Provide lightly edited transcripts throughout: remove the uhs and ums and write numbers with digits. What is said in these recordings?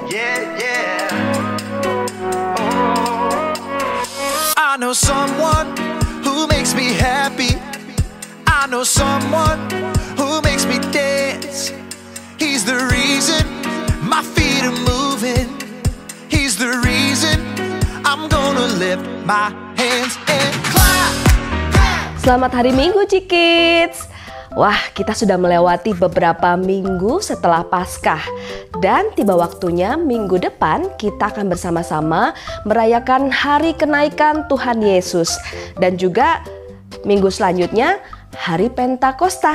Yeah, yeah. Oh. I know someone who makes me happy. I know someone who makes me dance. He's the reason my feet are moving. He's the reason I'm gonna lift my hands and clap. Selamat hari Minggu, Cikids. Wah, kita sudah melewati beberapa minggu setelah Paskah. Dan tiba waktunya minggu depan kita akan bersama-sama merayakan hari kenaikan Tuhan Yesus. Dan juga minggu selanjutnya hari Pentakosta.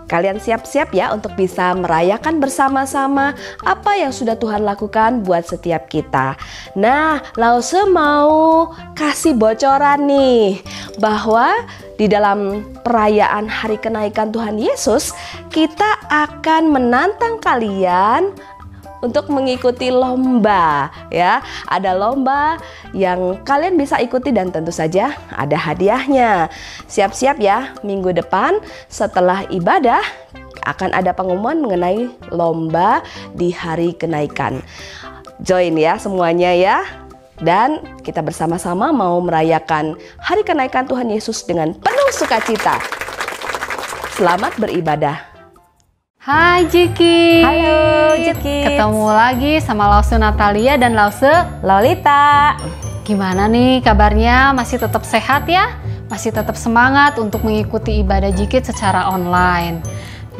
Kalian siap-siap ya untuk bisa merayakan bersama-sama apa yang sudah Tuhan lakukan buat setiap kita. Nah, Lause mau kasih bocoran nih bahwa di dalam perayaan hari kenaikan Tuhan Yesus, kita akan menantang kalian untuk mengikuti lomba ya. Ada lomba yang kalian bisa ikuti dan tentu saja ada hadiahnya. Siap-siap ya, minggu depan setelah ibadah akan ada pengumuman mengenai lomba di hari kenaikan. Join ya semuanya ya. Dan kita bersama-sama mau merayakan hari kenaikan Tuhan Yesus dengan penuh sukacita. Selamat beribadah. Hai Jiki. Halo Jiki. Ketemu lagi sama Lause Natalia dan Lause Lolita. Gimana nih kabarnya? Masih tetap sehat ya? Masih tetap semangat untuk mengikuti ibadah Jikit secara online.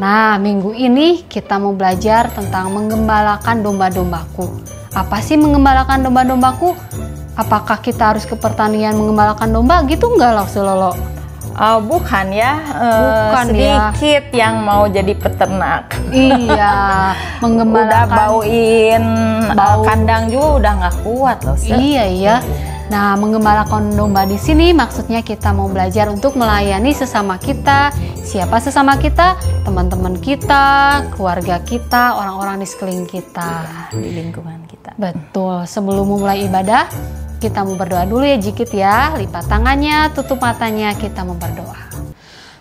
Nah, minggu ini kita mau belajar tentang menggembalakan domba-dombaku. Apa sih menggembalakan domba-dombaku? Apakah kita harus ke pertanian menggembalakan domba gitu enggak Lause Lolo? Bukan ya, Bukan sedikit ya. Yang mau jadi peternak. Iya, menggembalakan. Udah bauin kandang juga udah nggak kuat loh. Iya. Nah, menggembalakan domba di sini maksudnya kita mau belajar untuk melayani sesama kita. Siapa sesama kita? Teman-teman kita, keluarga kita, orang-orang di sekeliling kita, Di lingkungan kita. Betul. Sebelum memulai ibadah, kita mau berdoa dulu ya Jikit ya. Lipat tangannya, tutup matanya, kita mau berdoa.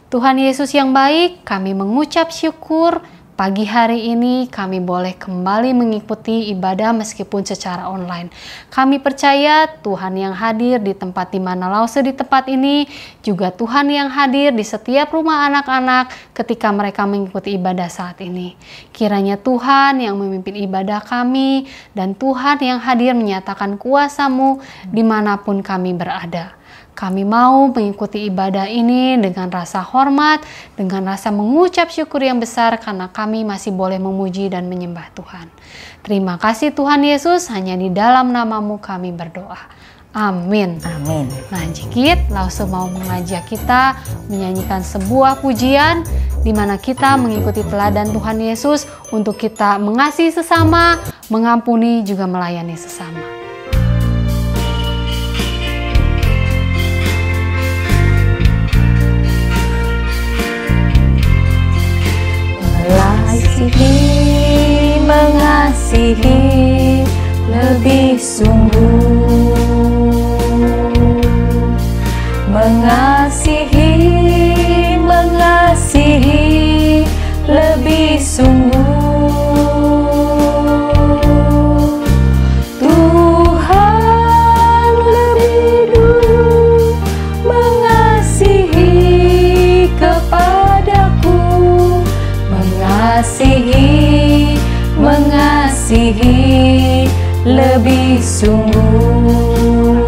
Tuhan Yesus yang baik, kami mengucap syukur pagi hari ini kami boleh kembali mengikuti ibadah meskipun secara online. Kami percaya Tuhan yang hadir di tempat di mana Lause di tempat ini, juga Tuhan yang hadir di setiap rumah anak-anak ketika mereka mengikuti ibadah saat ini. Kiranya Tuhan yang memimpin ibadah kami dan Tuhan yang hadir menyatakan kuasa-Mu dimanapun kami berada. Kami mau mengikuti ibadah ini dengan rasa hormat, dengan rasa mengucap syukur yang besar karena kami masih boleh memuji dan menyembah Tuhan. Terima kasih Tuhan Yesus, hanya di dalam nama-Mu kami berdoa. Amin. Amin. Nah Jikit, Lause mau mengajak kita menyanyikan sebuah pujian di mana kita mengikuti teladan Tuhan Yesus untuk kita mengasihi sesama, mengampuni juga melayani sesama. Mengasihi lebih sungguh, mengasihi lebih sungguh. Tuhan lebih dulu mengasihi kepadaku, mengasihi lebih sungguh,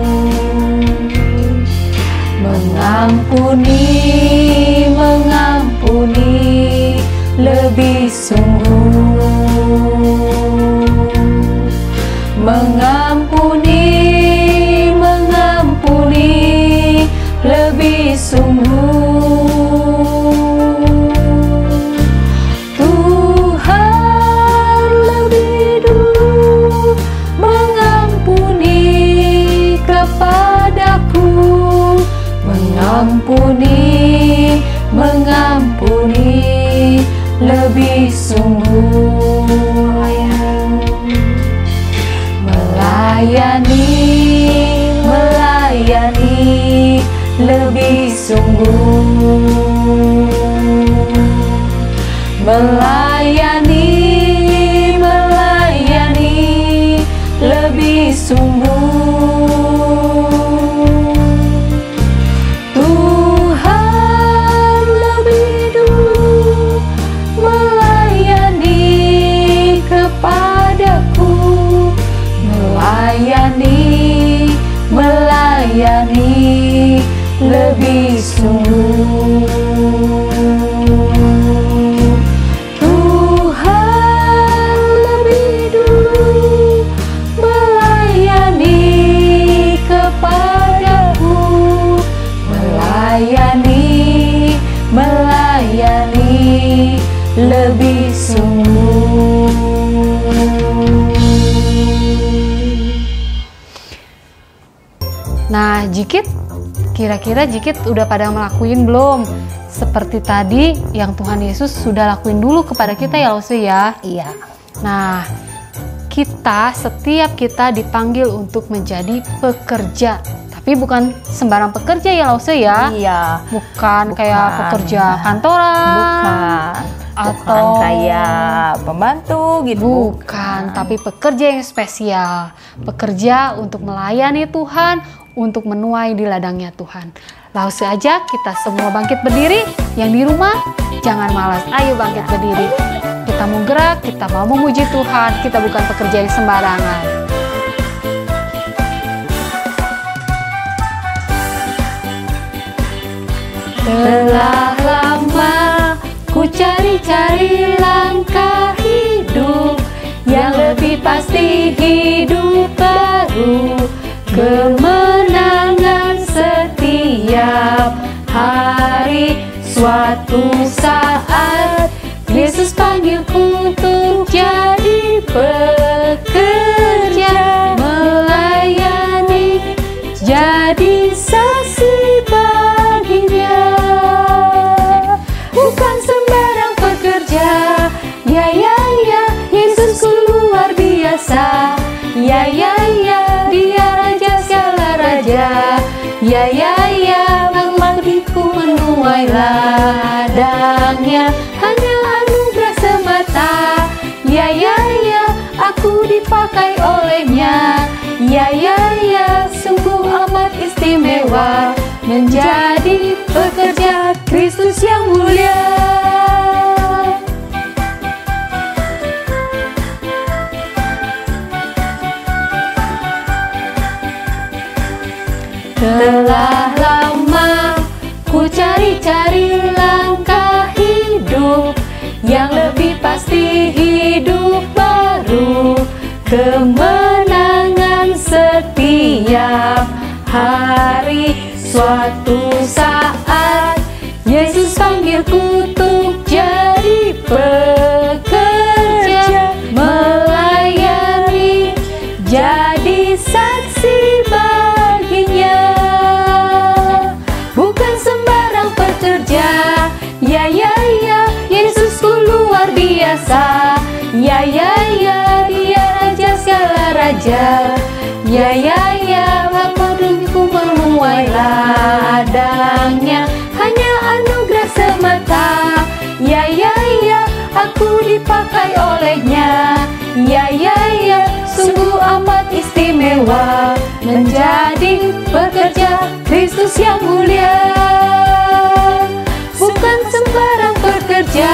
mengampuni lebih sungguh, mengampuni lebih sungguh. Mengampuni lebih sungguh, melayani lebih sungguh, melayani melayani, melayani lebih sungguh. Tuhan lebih dulu melayani kepadaku, melayani, melayani lebih sungguh. Nah, Jikit, kira-kira Jikit udah pada ngelakuin belum? Seperti tadi yang Tuhan Yesus sudah lakuin dulu kepada kita ya Lause ya? Iya. Nah, setiap kita dipanggil untuk menjadi pekerja. Tapi bukan sembarang pekerja ya Lause ya? Iya. Bukan kayak pekerja kantoran. Bukan. Atau kayak pembantu gitu. Bukan, tapi pekerja yang spesial. Pekerja untuk melayani Tuhan, untuk menuai di ladangnya Tuhan. Langsung aja kita semua bangkit berdiri. Yang di rumah, jangan malas. Ayo bangkit berdiri. Kita mau gerak, kita mau memuji Tuhan. Kita bukan pekerja yang sembarangan. Telah lama ku cari-cari langkah hidup yang lebih pasti, hidup baru, kemenangan setiap hari. Suatu saat Yesus panggilku untuk jadi pekerja, melayani, jadi saksi baginya. Bukan sembarang pekerja, ya Yesus luar biasa, ya Dia Raja segala raja, ya memang diriku menuai ladangnya, hanya anugerah semata, ya aku dipakai olehnya, ya sungguh amat istimewa menjadi pekerja Kristus yang mulia. Telah lama ku cari-cari langkah hidup yang lebih pasti, hidup baru, kemenangan setiap hari. Suatu saat Yesus panggilku untuk jadi pekerja, melayani, jadi saksi baginya. Bukan sembarang pekerja, ya Yesusku luar biasa, ya Dia Raja segala raja, ya maka diriku menuai ladangnya, hanya anugerah semata, ya aku dipakai olehnya, ya sungguh amat istimewa menjadi pekerja Kristus yang mulia. Bukan sembarang pekerja,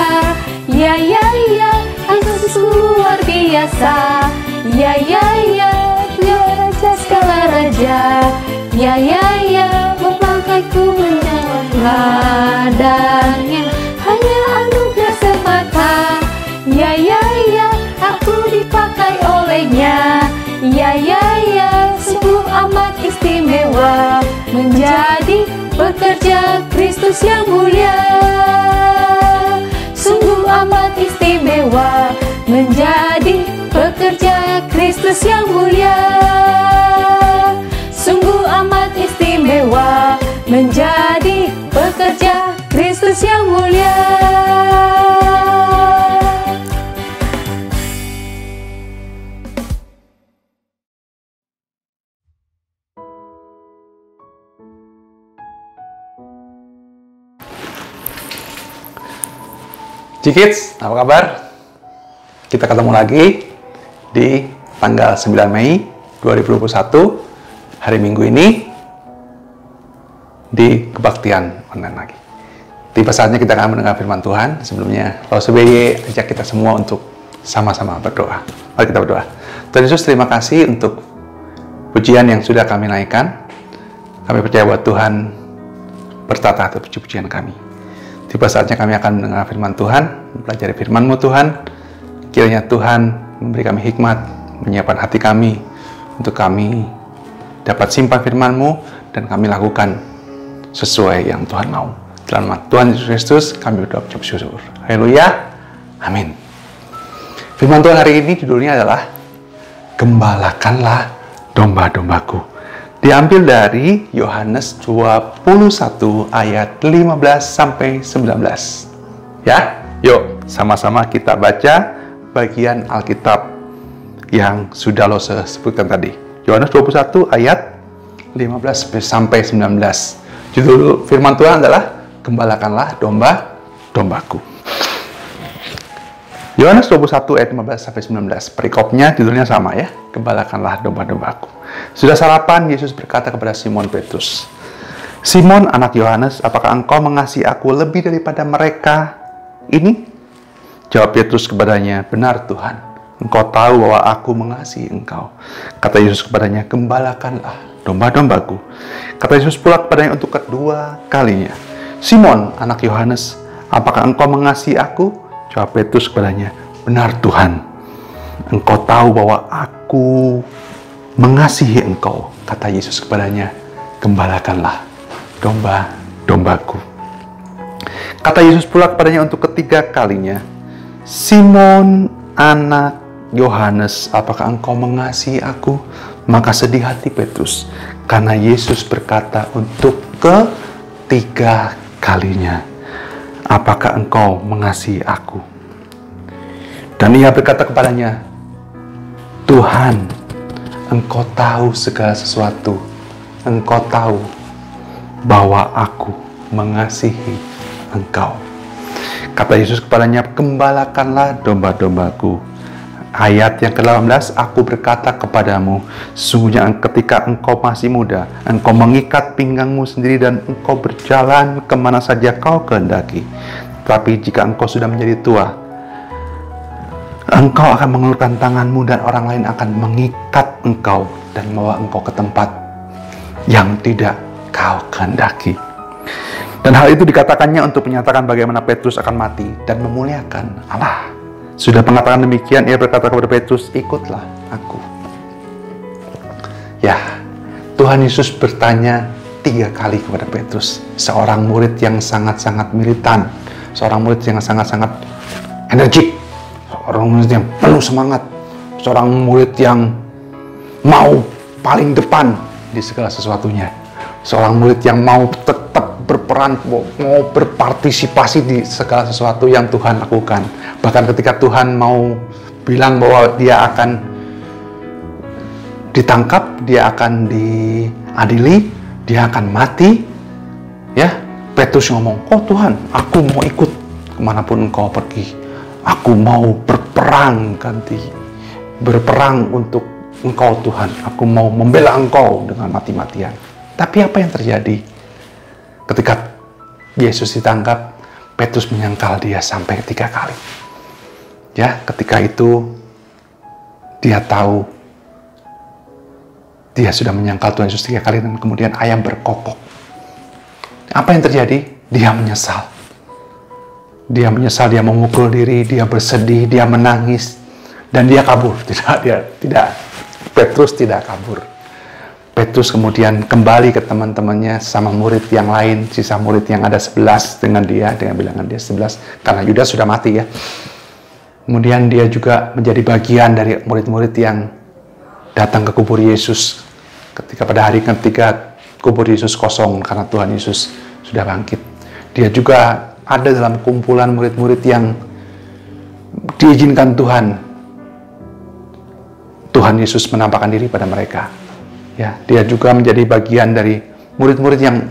ya Yesus luar biasa, ya Dia Raja segala raja, ya memakaiku menuai ladangnya, hanya anugerah semata, ya aku dipakai olehnya, ya sungguh amat istimewa menjadi pekerja Kristus yang mulia. Sungguh amat istimewa menjadi pekerja Kristus yang mulia. Sungguh amat istimewa menjadi pekerja Kristus yang mulia. Jikits, apa kabar? Kita ketemu lagi di tanggal 9 Mei 2021, hari Minggu ini, di kebaktian online lagi. Tiba saatnya kita akan mendengar firman Tuhan. Sebelumnya, Lause BY ajak kita semua untuk sama-sama berdoa. Mari kita berdoa. Tuhan Yesus, terima kasih untuk pujian yang sudah kami naikkan. Kami percaya bahwa Tuhan bertata atas puji-pujian kami. Tiba saatnya kami akan mendengar firman Tuhan, mempelajari firman-Mu Tuhan. Kiranya Tuhan memberi kami hikmat, menyiapkan hati kami untuk kami dapat simpan firman-Mu dan kami lakukan sesuai yang Tuhan mau. Dalam nama Tuhan Yesus Kristus kami berdoa bersyukur. Haleluya. Amin. Firman Tuhan hari ini judulnya adalah Gembalakanlah domba-dombaku. Diambil dari Yohanes 21 ayat 15 sampai 19. Ya, yuk sama-sama kita baca bagian Alkitab yang sudah lo sebutkan tadi. Yohanes 21 ayat 15 sampai 19. Judul firman Tuhan adalah Gembalakanlah domba-dombaku. Yohanes 21 ayat 15 sampai 19. Perikopnya judulnya sama ya, Gembalakanlah domba-dombaku. Sudah sarapan, Yesus berkata kepada Simon Petrus, "Simon anak Yohanes, apakah engkau mengasihi aku lebih daripada mereka ini?" Jawab Petrus kepadanya, "Benar Tuhan, engkau tahu bahwa aku mengasihi engkau." Kata Yesus kepadanya, "Gembalakanlah domba-dombaku." Kata Yesus pula kepadanya untuk kedua kalinya, "Simon anak Yohanes, apakah engkau mengasihi aku?" Jawab Petrus kepadanya, "Benar Tuhan, engkau tahu bahwa aku mengasihi engkau." Kata Yesus kepadanya, "Gembalakanlah domba-dombaku." Kata Yesus pula kepadanya untuk ketiga kalinya, "Simon anak Yohanes, apakah engkau mengasihi aku?" Maka sedih hati Petrus, karena Yesus berkata untuk ketiga kalinya, "Apakah engkau mengasihi aku?" Dan ia berkata kepadanya, "Tuhan, engkau tahu segala sesuatu. Engkau tahu bahwa aku mengasihi engkau." Kata Yesus kepadanya, "Gembalakanlah domba-dombaku." Ayat yang ke-18, "Aku berkata kepadamu, sesungguhnya ketika engkau masih muda, engkau mengikat pinggangmu sendiri dan engkau berjalan kemana saja kau kehendaki. Tapi jika engkau sudah menjadi tua, engkau akan mengulurkan tanganmu dan orang lain akan mengikat engkau dan membawa engkau ke tempat yang tidak kau kehendaki." Dan hal itu dikatakannya untuk menyatakan bagaimana Petrus akan mati dan memuliakan Allah. Sudah mengatakan demikian, ia berkata kepada Petrus, "Ikutlah aku." Ya, Tuhan Yesus bertanya 3 kali kepada Petrus, seorang murid yang sangat-sangat militan, seorang murid yang sangat-sangat energik, seorang murid yang penuh semangat, seorang murid yang mau paling depan di segala sesuatunya, seorang murid yang mau tetap berperan, mau berpartisipasi di segala sesuatu yang Tuhan lakukan. Bahkan ketika Tuhan mau bilang bahwa dia akan ditangkap, dia akan diadili, dia akan mati, ya, Petrus ngomong, "Oh Tuhan, aku mau ikut kemanapun engkau pergi. Aku mau berperang untuk engkau Tuhan. Aku mau membela engkau dengan mati-matian." Tapi apa yang terjadi? Ketika Yesus ditangkap, Petrus menyangkal dia sampai 3 kali. Ya, ketika itu dia tahu dia sudah menyangkal Tuhan Yesus 3 kali dan kemudian ayam berkokok. Apa yang terjadi? Dia menyesal. Dia menyesal, dia memukul diri, dia bersedih, dia menangis, dan dia kabur. Petrus tidak kabur. Petrus kemudian kembali ke teman-temannya sama murid yang lain, sisa murid yang ada 11 dengan bilangan dia 11, karena Yudas sudah mati ya. Kemudian dia juga menjadi bagian dari murid-murid yang datang ke kubur Yesus ketika pada hari ketiga kubur Yesus kosong karena Tuhan Yesus sudah bangkit. Dia juga ada dalam kumpulan murid-murid yang diizinkan Tuhan Yesus menampakkan diri pada mereka. Ya, dia juga menjadi bagian dari murid-murid yang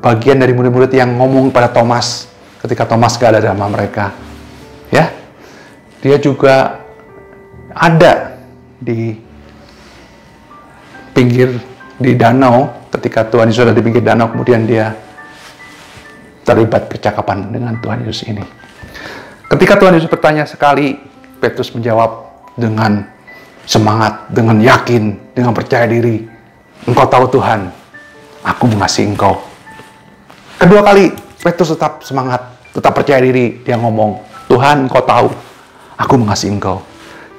bagian dari murid-murid yang ngomong pada Thomas ketika Thomas gak ada dalam mereka. Ya, dia juga ada di danau ketika Tuhan Yesus ada di pinggir danau, kemudian dia terlibat percakapan dengan Tuhan Yesus ini. Ketika Tuhan Yesus bertanya sekali, Petrus menjawab dengan semangat, dengan yakin, dengan percaya diri. Engkau tahu Tuhan, aku mengasihi Engkau. Kedua kali, Petrus tetap semangat, tetap percaya diri. Dia ngomong, Tuhan, Engkau tahu, aku mengasihi Engkau.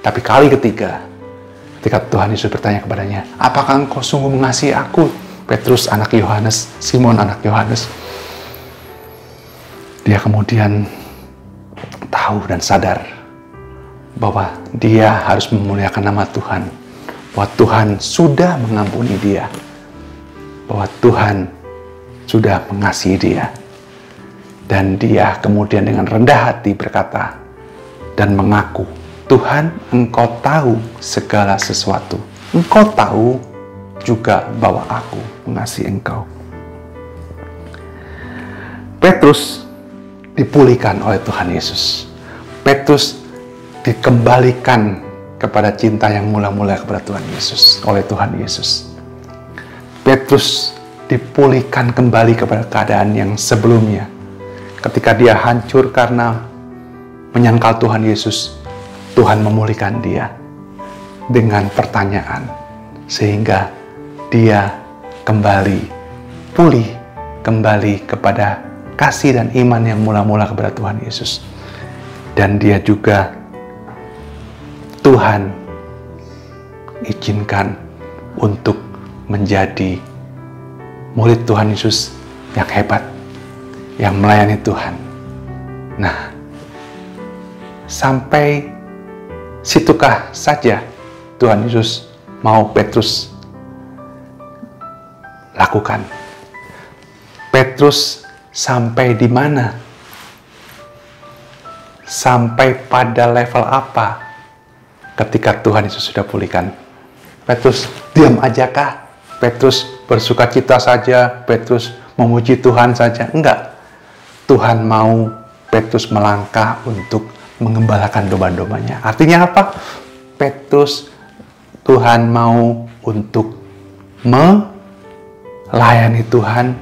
Tapi kali ketiga, ketika Tuhan Yesus bertanya kepadanya, apakah engkau sungguh mengasihi aku? Petrus, anak Yohanes, Simon, anak Yohanes. Dia kemudian tahu dan sadar bahwa dia harus memuliakan nama Tuhan. Bahwa Tuhan sudah mengampuni dia. Bahwa Tuhan sudah mengasihi dia. Dan dia kemudian dengan rendah hati berkata dan mengaku, Tuhan, Engkau tahu segala sesuatu. Engkau tahu juga bahwa aku mengasihi Engkau. Petrus dipulihkan oleh Tuhan Yesus. Petrus dikembalikan kepada cinta yang mula-mula kepada Tuhan Yesus oleh Tuhan Yesus. Petrus dipulihkan kembali kepada keadaan yang sebelumnya. Ketika dia hancur karena menyangkal Tuhan Yesus, Tuhan memulihkan dia dengan pertanyaan, sehingga dia kembali pulih, kembali kepada kasih dan iman yang mula-mula kepada Tuhan Yesus. Dan dia juga, Tuhan izinkan untuk menjadi murid Tuhan Yesus yang hebat, yang melayani Tuhan. Nah, sampai situkah saja Tuhan Yesus mau Petrus lakukan? Petrus sampai di mana? Sampai pada level apa ketika Tuhan Yesus sudah pulihkan? Petrus diam aja kah? Petrus bersuka cita saja? Petrus memuji Tuhan saja? Enggak. Tuhan mau Petrus melangkah untuk mengembalakan domba-dombanya. Artinya apa? Petrus, Tuhan mau untuk melayani Tuhan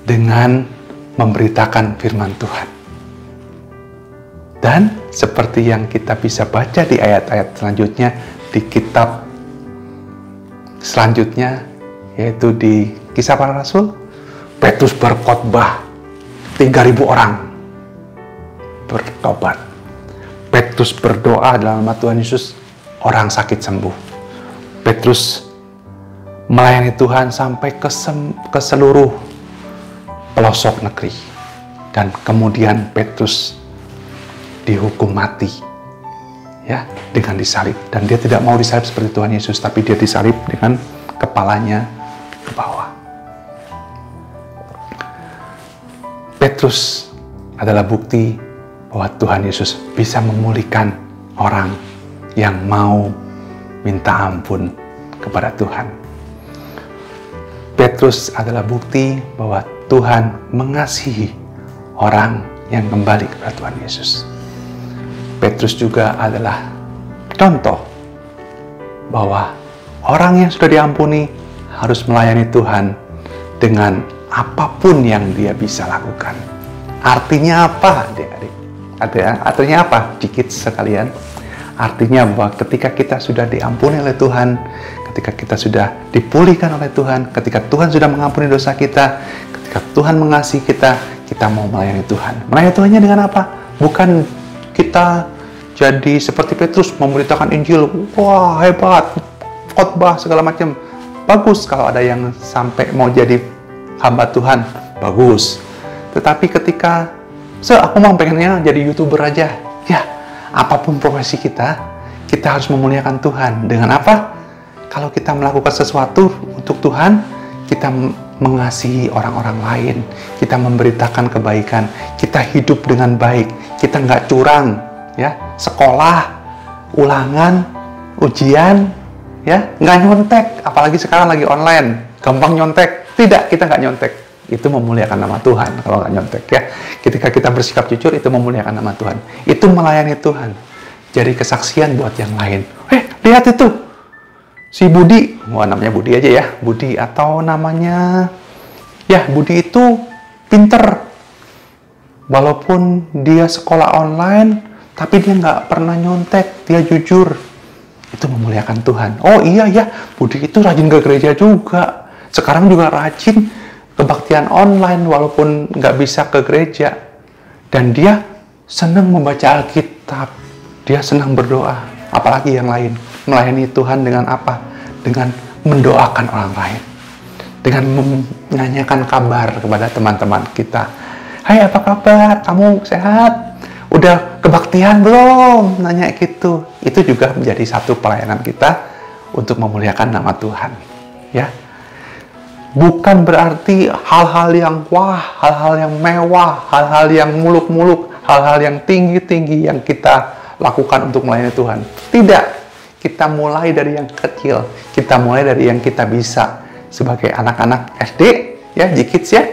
dengan memberitakan firman Tuhan. Dan seperti yang kita bisa baca di ayat-ayat selanjutnya, di kitab selanjutnya, yaitu di Kisah Para Rasul, Petrus berkhotbah, 3.000 orang bertobat. Petrus berdoa dalam nama Tuhan Yesus, orang sakit sembuh. Petrus melayani Tuhan sampai ke seluruh pelosok negeri. Dan kemudian Petrus dihukum mati, ya, dengan disalib. Dan dia tidak mau disalib seperti Tuhan Yesus, tapi dia disalib dengan kepalanya ke bawah. Petrus adalah bukti bahwa Tuhan Yesus bisa memulihkan orang yang mau minta ampun kepada Tuhan. Petrus adalah bukti bahwa Tuhan mengasihi orang yang kembali kepada Tuhan Yesus. Petrus juga adalah contoh bahwa orang yang sudah diampuni harus melayani Tuhan dengan apapun yang dia bisa lakukan. Artinya apa, adik-adik? Artinya apa, dikit sekalian? Artinya bahwa ketika kita sudah diampuni oleh Tuhan, ketika kita sudah dipulihkan oleh Tuhan, ketika Tuhan sudah mengampuni dosa kita, ketika Tuhan mengasihi kita, kita mau melayani Tuhan. Melayani Tuhannya dengan apa? Bukan kita jadi seperti Petrus memberitakan Injil, wah hebat, khotbah segala macam. Bagus kalau ada yang sampai mau jadi hamba Tuhan, bagus. Tetapi ketika aku mau pengennya jadi YouTuber aja, ya, apapun profesi kita harus memuliakan Tuhan. Dengan apa? Kalau kita melakukan sesuatu untuk Tuhan, kita mengasihi orang-orang lain, kita memberitakan kebaikan, kita hidup dengan baik, kita nggak curang, ya, sekolah, ulangan, ujian, ya, nggak nyontek, apalagi sekarang lagi online, gampang nyontek. Tidak, kita nggak nyontek. Itu memuliakan nama Tuhan kalau nggak nyontek, ya. Ketika kita bersikap jujur, itu memuliakan nama Tuhan. Itu melayani Tuhan. Jadi kesaksian buat yang lain. Lihat itu, si Budi, namanya Budi aja ya, Budi, atau namanya, ya, Budi itu pinter. Walaupun dia sekolah online, tapi dia nggak pernah nyontek, dia jujur. itu memuliakan Tuhan. Oh iya ya, Budi itu rajin ke gereja juga. Sekarang juga rajin kebaktian online walaupun nggak bisa ke gereja. Dan dia senang membaca Alkitab. Dia senang berdoa. Apalagi yang lain. Melayani Tuhan dengan apa? Dengan mendoakan orang lain. Dengan menanyakan kabar kepada teman-teman kita. Hai, apa kabar? Kamu sehat? Udah kebaktian belum? Nanya gitu. Itu juga menjadi satu pelayanan kita untuk memuliakan nama Tuhan. Ya. Bukan berarti hal-hal yang wah, hal-hal yang mewah, hal-hal yang muluk-muluk, hal-hal yang tinggi-tinggi yang kita lakukan untuk melayani Tuhan. Tidak. Kita mulai dari yang kecil. Kita mulai dari yang kita bisa. Sebagai anak-anak SD, ya, J-Kids ya.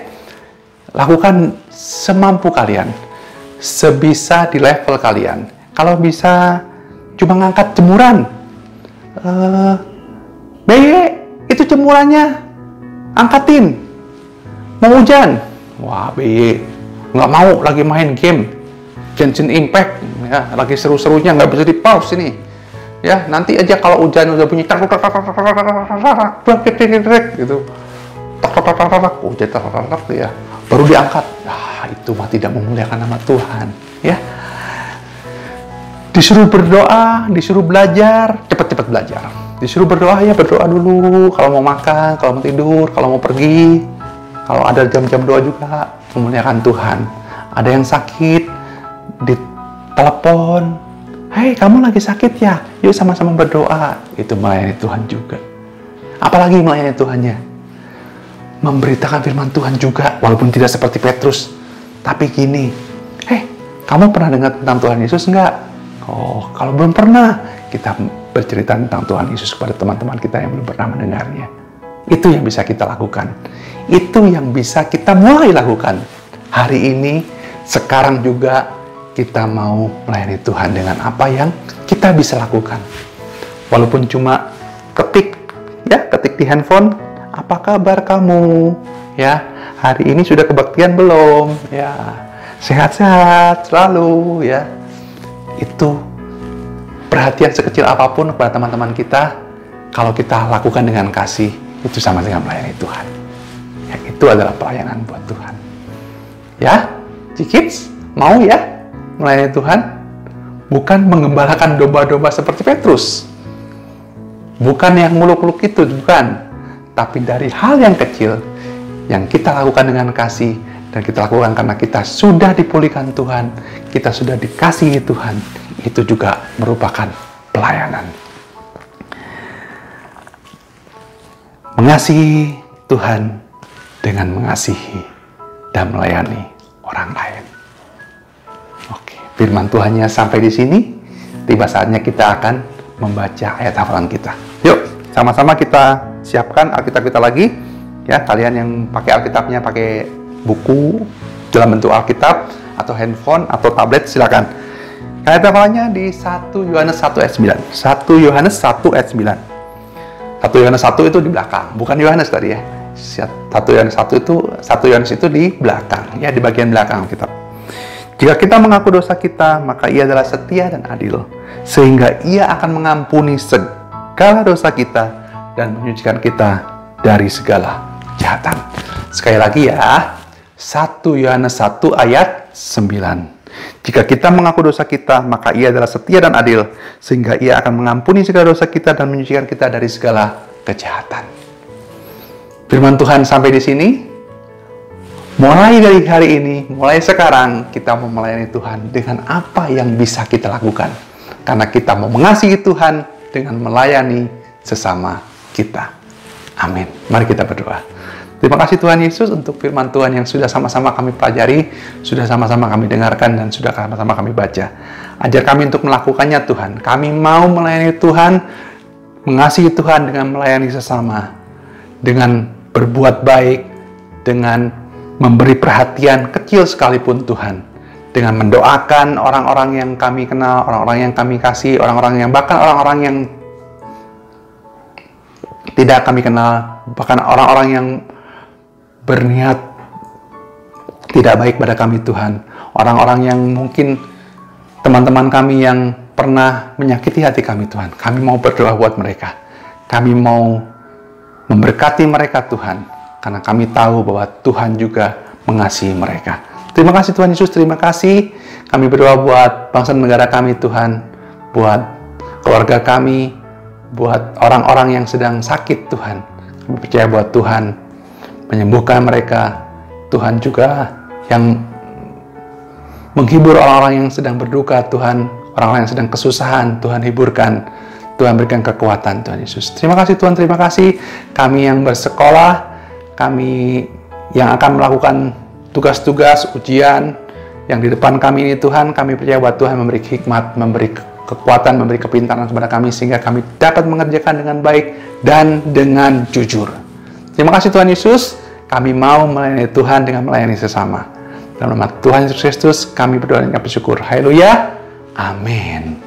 Lakukan semampu kalian. Sebisa di level kalian. Kalau bisa cuma ngangkat jemuran. Itu jemurannya. Angkatin. Mau hujan. Wah, nggak mau lagi main game. Genshin Impact. Ya, lagi seru-serunya, nggak bisa di-pause ini. Ya, nanti aja kalau hujan udah bunyi gitu. Hujan ya. Baru diangkat. Itu mah tidak memuliakan nama Tuhan. Ya. Disuruh berdoa, disuruh belajar, cepat-cepat belajar. Disuruh berdoa, ya berdoa dulu. Kalau mau makan, kalau mau tidur, kalau mau pergi. Kalau ada jam-jam doa juga, memuliakan Tuhan. Ada yang sakit, ditelepon. Hei, kamu lagi sakit ya? Yuk sama-sama berdoa. Itu melayani Tuhan juga. Apalagi melayani Tuhannya? Memberitakan firman Tuhan juga, walaupun tidak seperti Petrus. Tapi gini, hei, kamu pernah dengar tentang Tuhan Yesus enggak? Oh, kalau belum pernah, kita bercerita tentang Tuhan Yesus kepada teman-teman kita yang belum pernah mendengarnya. Itu yang bisa kita lakukan. Itu yang bisa kita mulai lakukan. Hari ini, sekarang juga kita mau melayani Tuhan dengan apa yang kita bisa lakukan. Walaupun cuma ketik di handphone, apa kabar kamu? Ya, hari ini sudah kebaktian belum? Ya, sehat-sehat selalu ya. Itu perhatian sekecil apapun kepada teman-teman kita, kalau kita lakukan dengan kasih, itu sama dengan melayani Tuhan. Ya, itu adalah pelayanan buat Tuhan. Ya, J-Kids, mau ya melayani Tuhan? Bukan mengembalakan domba-domba seperti Petrus. Bukan yang muluk-muluk itu, bukan. Tapi dari hal yang kecil, yang kita lakukan dengan kasih, dan kita lakukan karena kita sudah dipulihkan Tuhan, kita sudah dikasihi Tuhan, itu juga merupakan pelayanan. Mengasihi Tuhan dengan mengasihi dan melayani orang lain. Oke, firman Tuhannya sampai di sini. Tiba saatnya kita akan membaca ayat hafalan kita. Yuk, sama-sama kita siapkan Alkitab kita lagi. Ya, kalian yang pakai Alkitabnya pakai buku dalam bentuk Alkitab atau handphone atau tablet, silakan. Ayat hafalannya di 1 Yohanes 1 ayat 9. 1 Yohanes 1 ayat 9. 1 Yohanes 1 itu di belakang, bukan Yohanes tadi ya. 1 Yohanes 1 itu di belakang, ya, di bagian belakang Alkitab. Jika kita mengaku dosa kita, maka Ia adalah setia dan adil, sehingga Ia akan mengampuni segala dosa kita dan menyucikan kita dari segala kejahatan. Sekali lagi ya, 1 Yohanes 1 ayat 9. Jika kita mengaku dosa kita, maka Ia adalah setia dan adil, sehingga Ia akan mengampuni segala dosa kita dan menyucikan kita dari segala kejahatan. Firman Tuhan sampai di sini. Mulai dari hari ini, mulai sekarang, kita mau melayani Tuhan dengan apa yang bisa kita lakukan. Karena kita mau mengasihi Tuhan dengan melayani sesama kita. Amin. Mari kita berdoa. Terima kasih Tuhan Yesus untuk firman Tuhan yang sudah sama-sama kami pelajari, sudah sama-sama kami dengarkan, dan sudah sama-sama kami baca. Ajar kami untuk melakukannya Tuhan. Kami mau melayani Tuhan, mengasihi Tuhan dengan melayani sesama, dengan berbuat baik, dengan memberi perhatian kecil sekalipun Tuhan, dengan mendoakan orang-orang yang kami kenal, orang-orang yang kami kasih, orang-orang yang bahkan orang-orang yang tidak kami kenal, bahkan orang-orang yang berniat tidak baik pada kami Tuhan, orang-orang yang mungkin teman-teman kami yang pernah menyakiti hati kami Tuhan, kami mau berdoa buat mereka. Kami mau memberkati mereka Tuhan, karena kami tahu bahwa Tuhan juga mengasihi mereka. Terima kasih Tuhan Yesus, terima kasih. Kami berdoa buat bangsa dan negara kami Tuhan, buat keluarga kami, buat orang-orang yang sedang sakit Tuhan. Kami percaya bahwa Tuhan menyembuhkan mereka. Tuhan juga yang menghibur orang-orang yang sedang berduka Tuhan, orang-orang yang sedang kesusahan Tuhan hiburkan, Tuhan berikan kekuatan Tuhan Yesus. Terima kasih Tuhan, terima kasih. Kami yang bersekolah, kami yang akan melakukan tugas-tugas ujian yang di depan kami ini Tuhan, kami percaya bahwa Tuhan memberi hikmat, memberi kekuatan, memberi kepintaran kepada kami sehingga kami dapat mengerjakan dengan baik dan dengan jujur. Terima kasih Tuhan Yesus, kami mau melayani Tuhan dengan melayani sesama. Dalam nama Tuhan Yesus Kristus, kami berdoa dan kami bersyukur. Haleluya. Amin.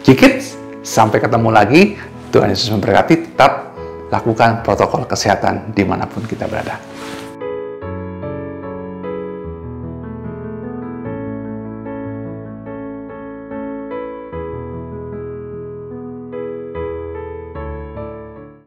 Jikit, sampai ketemu lagi. Tuhan Yesus memberkati. Tetap lakukan protokol kesehatan dimanapun kita berada.